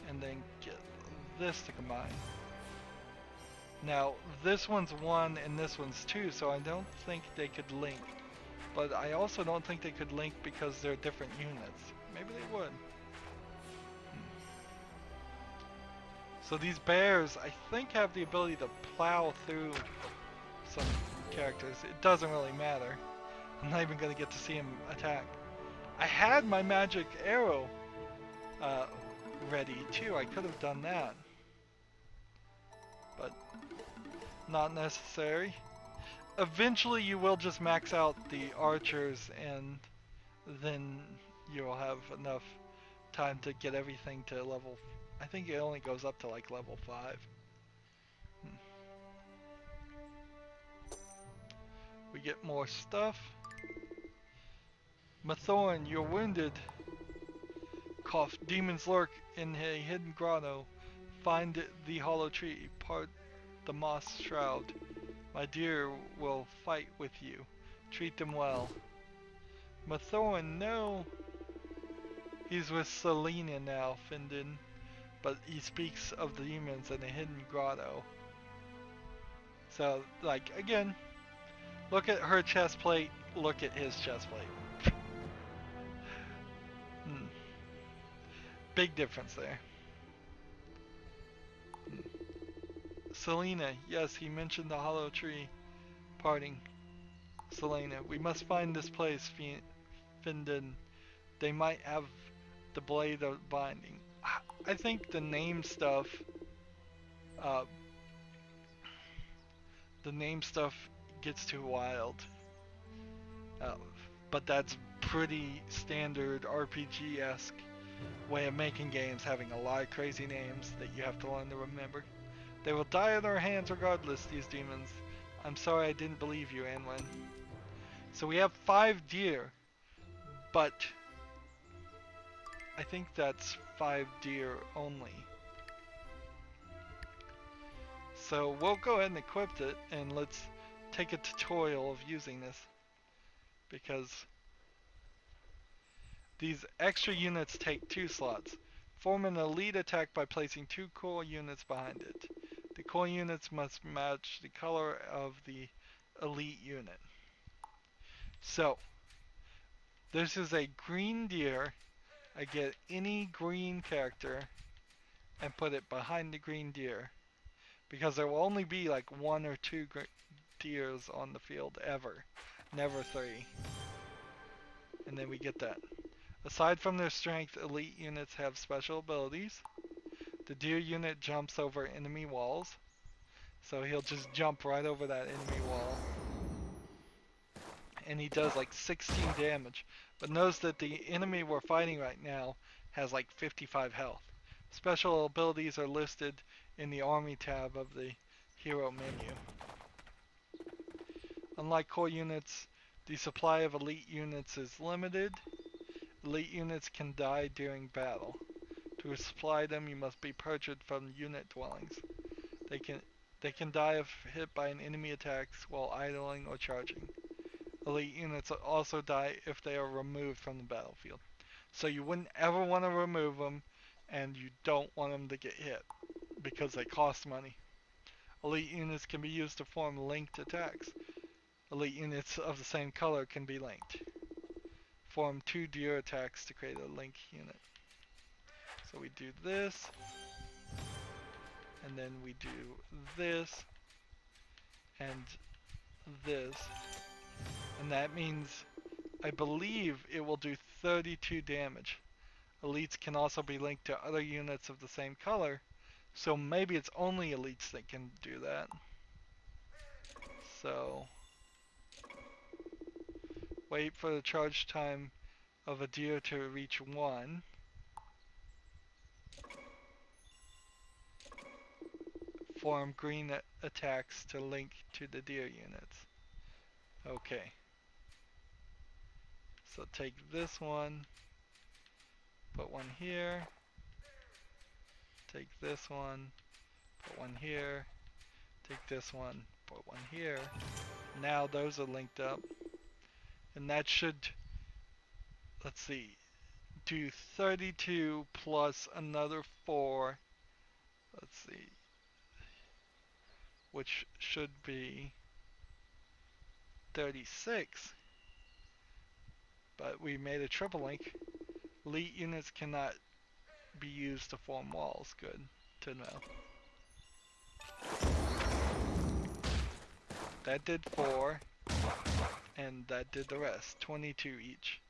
[SPEAKER 1] And then get this to combine. Now, this one's 1 and this one's 2, so I don't think they could link. But I also don't think they could link because they're different units. Maybe they would. So these bears, I think, have the ability to plow through some characters. It doesn't really matter. I'm not even going to get to see him attack. I had my magic arrow ready too. I could have done that. But not necessary. Eventually you will just max out the archers and then you'll have enough time to get everything to level. I think it only goes up to like level 5. We get more stuff. Mathorn, you're wounded. Cough. Demons lurk in a hidden grotto. Find the hollow tree. Part the moss shroud. My dear will fight with you. Treat them well. Mathorn, no. He's with Selena now, Findin. But he speaks of the demons in a hidden grotto. So, like, again, look at her chest plate, look at his chest plate. Big difference there. Selena, yes, he mentioned the hollow tree parting. Selena, we must find this place, Findin. They might have the blade of binding. I think the name stuff gets too wild. But that's pretty standard RPG-esque way of making games, having a lot of crazy names that you have to learn to remember. They will die in our hands regardless, these demons. I'm sorry I didn't believe you, Anwen. So we have 5 deer, but I think that's 5 deer only. So we'll go ahead and equip it, and let's take a tutorial of using this, because these extra units take 2 slots. Form an elite attack by placing 2 core units behind it. The core units must match the color of the elite unit. So, this is a green deer. I get any green character and put it behind the green deer, because there will only be like 1 or 2 deers on the field ever, never 3. And then we get that. Aside from their strength, elite units have special abilities. The deer unit jumps over enemy walls, so he'll just jump right over that enemy wall. And he does like 16 damage. But notice that the enemy we're fighting right now has like 55 health. Special abilities are listed in the army tab of the hero menu. Unlike core units, the supply of elite units is limited. Elite units can die during battle. To supply them, you must be purchased from unit dwellings. They can die if hit by an enemy attack while idling or charging. Elite units also die if they are removed from the battlefield. So you wouldn't ever want to remove them, and you don't want them to get hit, because they cost money. Elite units can be used to form linked attacks. Elite units of the same color can be linked. Form 2 deer attacks to create a link unit. So we do this, and then we do this, and this. And that means, I believe it will do 32 damage. Elites can also be linked to other units of the same color, so maybe it's only elites that can do that. So, wait for the charge time of a deer to reach 1. Form green attacks to link to the deer units. Okay. So take this one, put one here, take this one, put one here, take this one, put one here. Now those are linked up. And that should, let's see, do 32 plus another 4. Let's see, which should be 36. But we made a triple link. Elite units cannot be used to form walls. Good to know. That did 4, and that did the rest, 22 each.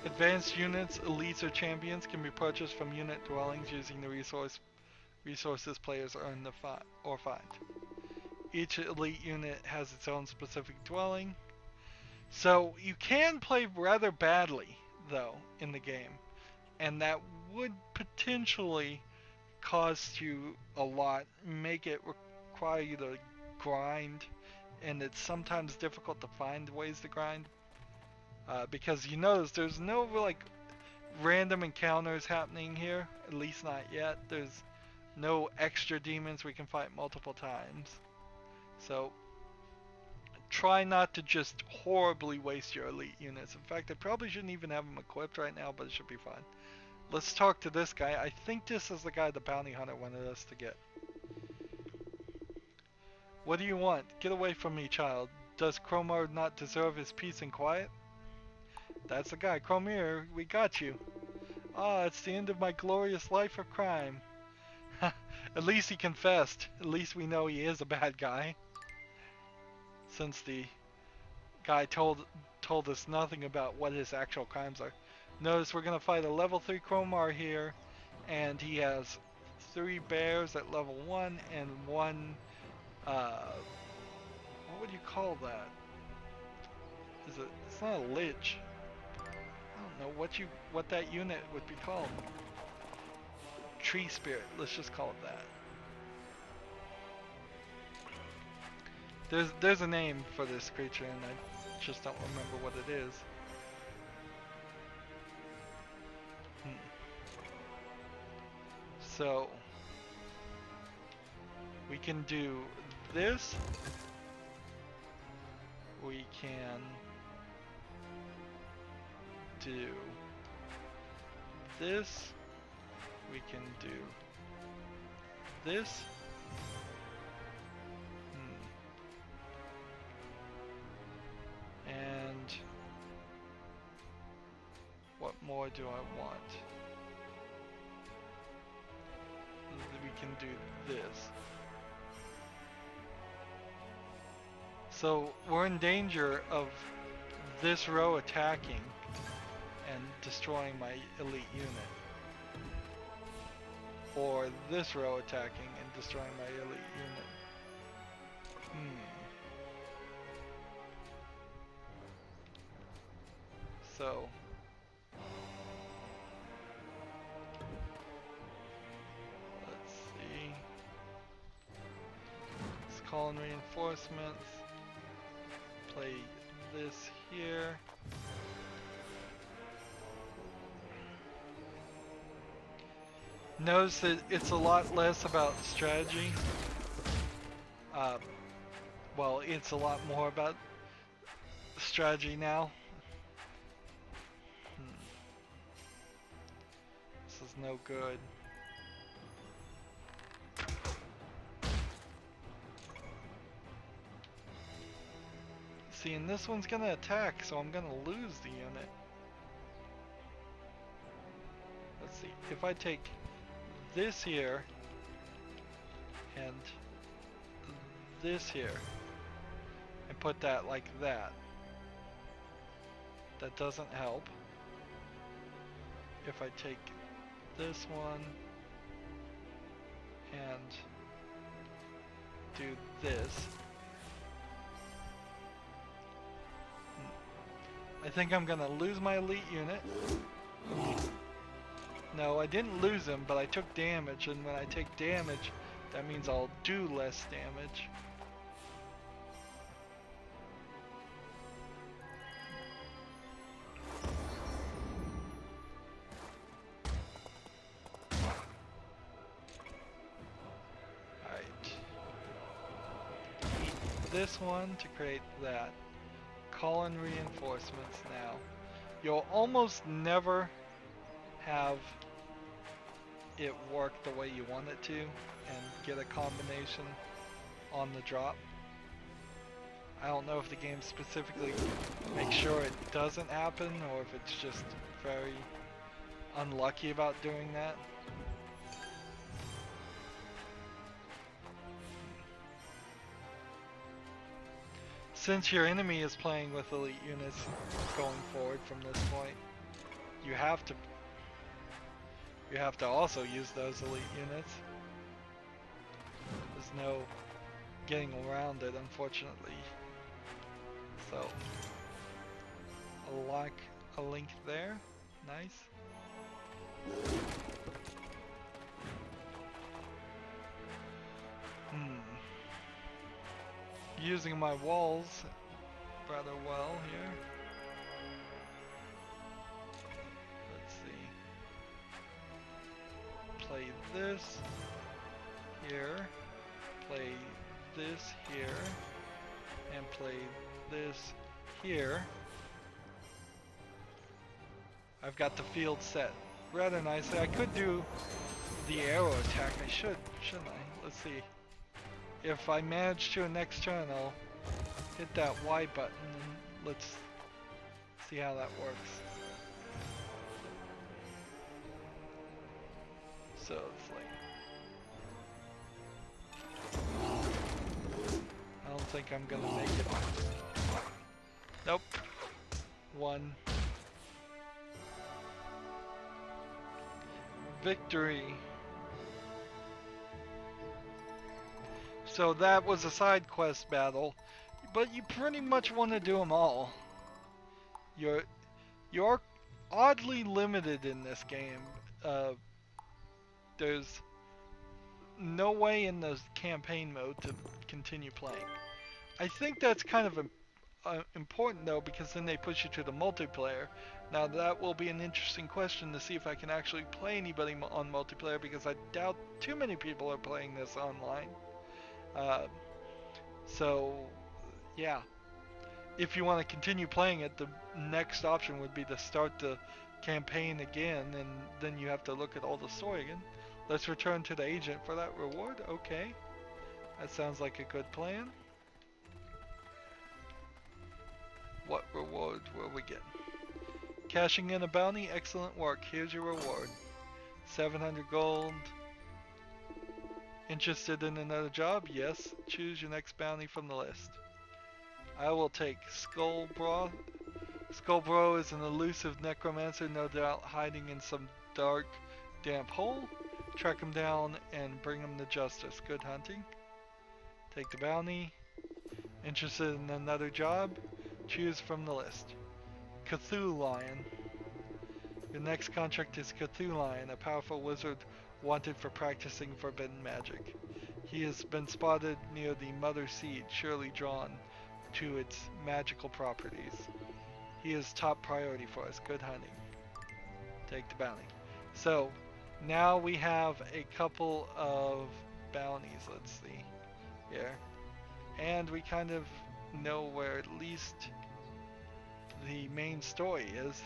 [SPEAKER 1] Advanced units, elites, or champions can be purchased from unit dwellings using the resources players earn or find. Each elite unit has its own specific dwelling. So you can play rather badly, though, in the game. And that would potentially cost you a lot, make it require you to grind, and it's sometimes difficult to find ways to grind. Because you notice there's no like random encounters happening here, at least not yet. There's no extra demons we can fight multiple times. So try not to just horribly waste your elite units. In fact, I probably shouldn't even have them equipped right now, but it should be fine. Let's talk to this guy. I think this is the guy the bounty hunter wanted us to get. What do you want? Get away from me, child. Does Cromar not deserve his peace and quiet? That's the guy. Cromir, we got you. Ah, it's the end of my glorious life of crime. At least he confessed. At least we know he is a bad guy. Since the guy told us nothing about what his actual crimes are. Notice we're going to fight a level 3 Cromar here, and he has 3 bears at level 1 and 1, what would you call that? It's not a lich. I don't know what that unit would be called. Tree spirit, let's just call it that. There's a name for this creature, and I just don't remember what it is. So we can do this. We can do this. We can do this. And what more do I want? We can do this. So we're in danger of this row attacking and destroying my elite unit. Or this row attacking and destroying my elite unit. So let's see. Let's call in reinforcements. Play this here. Notice that it's a lot less about strategy. Well, it's a lot more about strategy now. This is no good. See, and this one's gonna attack, so I'm gonna lose the unit. Let's see, if I take this here and this here and put that like that, that doesn't help. If I take this one and do this, I think I'm gonna lose my elite unit. No, I didn't lose him, but I took damage, and when I take damage, that means I'll do less damage. Alright. Eat this one to create that. Call in reinforcements now. You'll almost never have it work the way you want it to and get a combination on the drop. I don't know if the game specifically makes sure it doesn't happen or if it's just very unlucky about doing that. Since your enemy is playing with elite units going forward from this point, you have to also use those elite units. There's no getting around it, unfortunately. So, a link there. Nice. Using my walls rather well here. Let's see. Play this here, play this here, and play this here. I've got the field set rather nicely. I could do the arrow attack. I shouldn't I? Let's see. If I manage to next turn, I'll hit that Y button and let's see how that works. So it's like, I don't think I'm gonna make it. Nope. One. Victory. So that was a side quest battle, but you pretty much want to do them all. You're oddly limited in this game. There's no way in the campaign mode to continue playing. I think that's kind of important though because then they push you to the multiplayer. Now that will be an interesting question to see if I can actually play anybody on multiplayer because I doubt too many people are playing this online. Uh, so yeah, if you want to continue playing it, the next option would be to start the campaign again, and then you have to look at all the story again. Let's return to the agent for that reward. Okay, that sounds like a good plan. What reward will we get? Cashing in a bounty, excellent work. Here's your reward. 700 gold. Interested in another job? Yes. Choose your next bounty from the list. I will take Skullbro. Skullbro is an elusive necromancer, no doubt hiding in some dark, damp hole. Track him down and bring him to justice. Good hunting. Take the bounty. Interested in another job? Choose from the list. Cthulhu Lion. Your next contract is Cthulhu Lion, a powerful wizard wanted for practicing forbidden magic. He has been spotted near the Mother Seed, surely drawn to its magical properties. He is top priority for us. Good hunting. Take the bounty. So, now we have a couple of bounties, let's see here. And we kind of know where at least the main story is.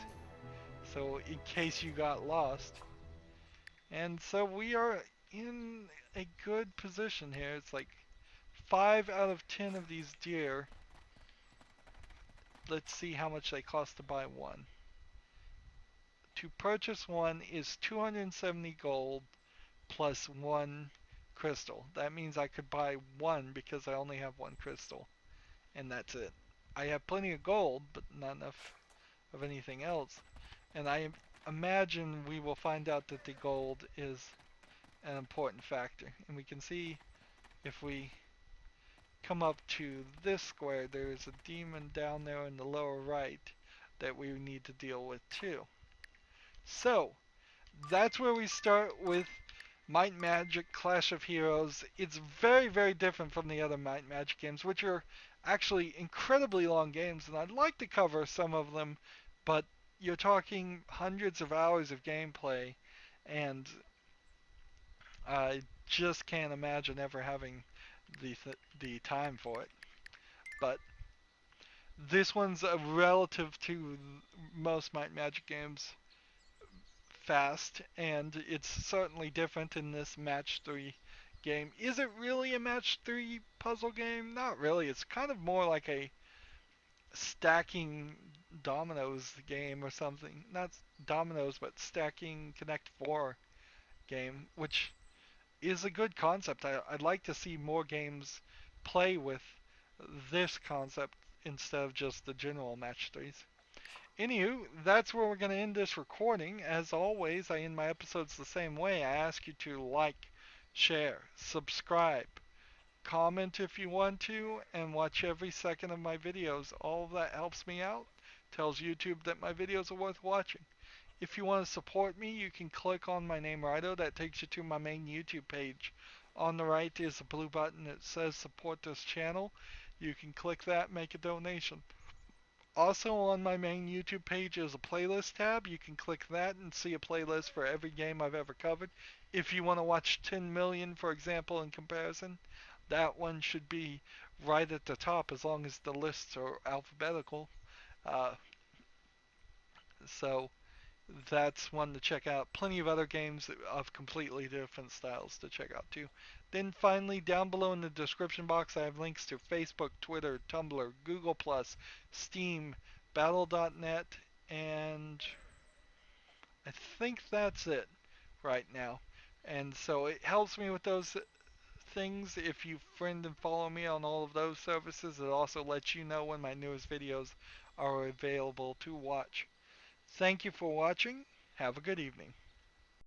[SPEAKER 1] So, in case you got lost. And so we are in a good position here. It's like 5 out of 10 of these deer. Let's see how much they cost to buy one. To purchase one is 270 gold plus 1 crystal. That means I could buy one because I only have 1 crystal. And that's it. I have plenty of gold, but not enough of anything else. And I imagine we will find out that the gold is an important factor. And we can see if we come up to this square, there's a demon down there in the lower right that we need to deal with too. So, that's where we start with Might and Magic Clash of Heroes. It's very, very different from the other Might and Magic games, which are actually incredibly long games, and I'd like to cover some of them, but you're talking hundreds of hours of gameplay, and I just can't imagine ever having the time for it. But this one's a relative to most Might and Magic games fast, and it's certainly different in this match 3 game. Is it really a match 3 puzzle game? Not really. It's kind of more like a stacking dominoes game or something. Not dominoes, but stacking Connect 4 game, which is a good concept. I'd like to see more games play with this concept instead of just the general match 3s. Anywho, that's where we're going to end this recording. As always, I end my episodes the same way. I ask you to like, share, subscribe, comment if you want to, and watch every second of my videos. All of that helps me out, tells YouTube that my videos are worth watching. If you want to support me, you can click on my name Rydo. That takes you to my main YouTube page. On the right is a blue button that says support this channel. You can click that, make a donation. Also on my main YouTube page is a playlist tab. You can click that and see a playlist for every game I've ever covered. If you want to watch 10 million, for example, in comparison, that one should be right at the top as long as the lists are alphabetical. Uh, so that's one to check out. Plenty of other games of completely different styles to check out too. Then finally, down below in the description box, I have links to Facebook, Twitter, Tumblr, Google+, Steam, Battle.net, and I think that's it right now. And so it helps me with those things. If you friend and follow me on all of those services, it also lets you know when my newest videos are available to watch. Thank you for watching. Have a good evening.